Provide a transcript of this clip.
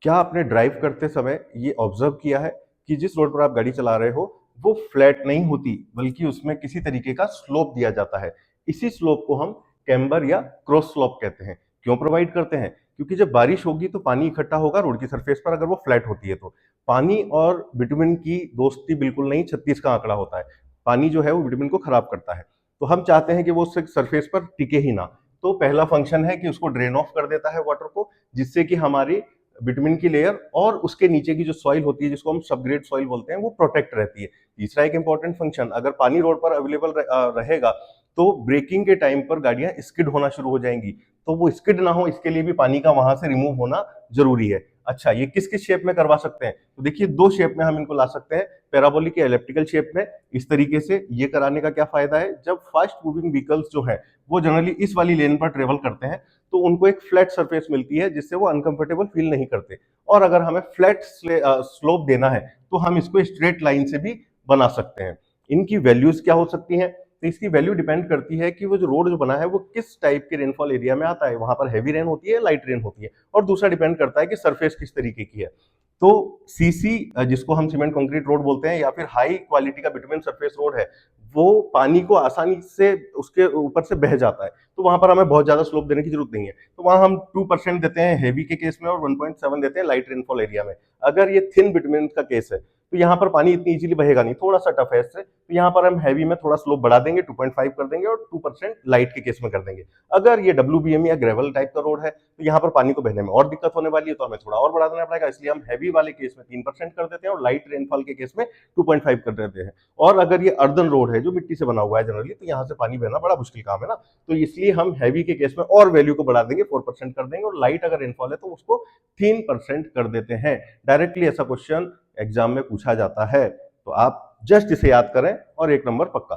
क्या आपने ड्राइव करते समय ये ऑब्जर्व किया है कि जिस रोड पर आप गाड़ी चला रहे हो वो फ्लैट नहीं होती, बल्कि उसमें किसी तरीके का स्लोप दिया जाता है। इसी स्लोप को हम कैम्बर या क्रॉस स्लोप कहते हैं। क्यों प्रोवाइड करते हैं? क्योंकि जब बारिश होगी तो पानी इकट्ठा होगा रोड की सरफेस पर, अगर वो फ्लैट होती है तो। पानी और बिटुमिन की दोस्ती बिल्कुल नहीं, 36 का आंकड़ा होता है। पानी जो है वो बिटुमिन को खराब करता है, तो हम चाहते हैं कि वो सरफेस पर टिके ही ना। तो पहला फंक्शन है कि उसको ड्रेन ऑफ कर देता है वाटर को, जिससे कि हमारी विटामिन की लेयर और उसके नीचे की जो सॉइल होती है, जिसको हम सबग्रेड सॉइल बोलते हैं, वो प्रोटेक्ट रहती है। तीसरा एक इंपॉर्टेंट फंक्शन, अगर पानी रोड पर अवेलेबल रहेगा तो ब्रेकिंग के टाइम पर गाड़ियां स्किड होना शुरू हो जाएंगी। तो वो स्किड ना हो, इसके लिए भी पानी का वहां से रिमूव होना जरूरी है। अच्छा, ये किस किस शेप में करवा सकते हैं? तो देखिए, दो शेप में हम इनको ला सकते हैं, पैराबोलिक या एलिप्टिकल शेप में। इस तरीके से ये कराने का क्या फायदा है, जब फास्ट मूविंग व्हीकल्स जो है वो जनरली इस वाली लेन पर ट्रेवल करते हैं तो उनको एक फ्लैट सरफेस मिलती है, जिससे वो अनकंफर्टेबल फील नहीं करते। और अगर हमें फ्लैट स्लोप देना है तो हम इसको स्ट्रेट लाइन से भी बना सकते हैं। इनकी वैल्यूज क्या हो सकती हैं? तो इसकी वैल्यू डिपेंड करती है कि वो जो रोड जो बना है वो किस टाइप के रेनफॉल एरिया में आता है, वहां पर हैवी रेन होती है, लाइट रेन होती है। और दूसरा डिपेंड करता है कि सरफेस किस तरीके की है। तो सीसी, जिसको हम सीमेंट कंक्रीट रोड बोलते हैं, या फिर हाई क्वालिटी का बिटुमिन सरफेस रोड है, वो पानी को आसानी से उसके ऊपर से बह जाता है, तो वहां पर हमें बहुत ज्यादा स्लोप देने की जरूरत नहीं है। तो वहां हम 2% देते हैं हेवी के केस में और 1.7 देते हैं लाइट रेनफॉल एरिया में। अगर ये थिन बिटुमिन का केस है तो यहाँ पर पानी इतनी इजीली बहेगा नहीं, थोड़ा सा टफ है इससे। तो यहाँ पर हम हैवी में थोड़ा स्लोप बढ़ा देंगे, 2.5 कर देंगे, और 2% लाइट के केस में कर देंगे। अगर ये WBM या ग्रेवल टाइप का रोड है तो यहाँ पर पानी को बहने में और दिक्कत होने वाली है, तो हमें थोड़ा और बढ़ा देना पड़ेगा। इसलिए हम हैवी वाले केस में 3% कर देते हैं और लाइट रेनफॉल के केस में 2.5 कर देते हैं। और अगर ये अर्दन रोड है जो मिट्टी से बना हुआ है जनरली, तो यहाँ से पानी बहना बड़ा मुश्किल काम है ना, तो इसलिए हम हैवी के केस में और वैल्यू को बढ़ा देंगे, 4% कर देंगे, और लाइट अगर रेनफॉल है तो उसको 3% कर देते हैं। डायरेक्टली ऐसा क्वेश्चन एग्जाम में पूछा जाता है, तो आप जस्ट इसे याद करें और 1 नंबर पक्का।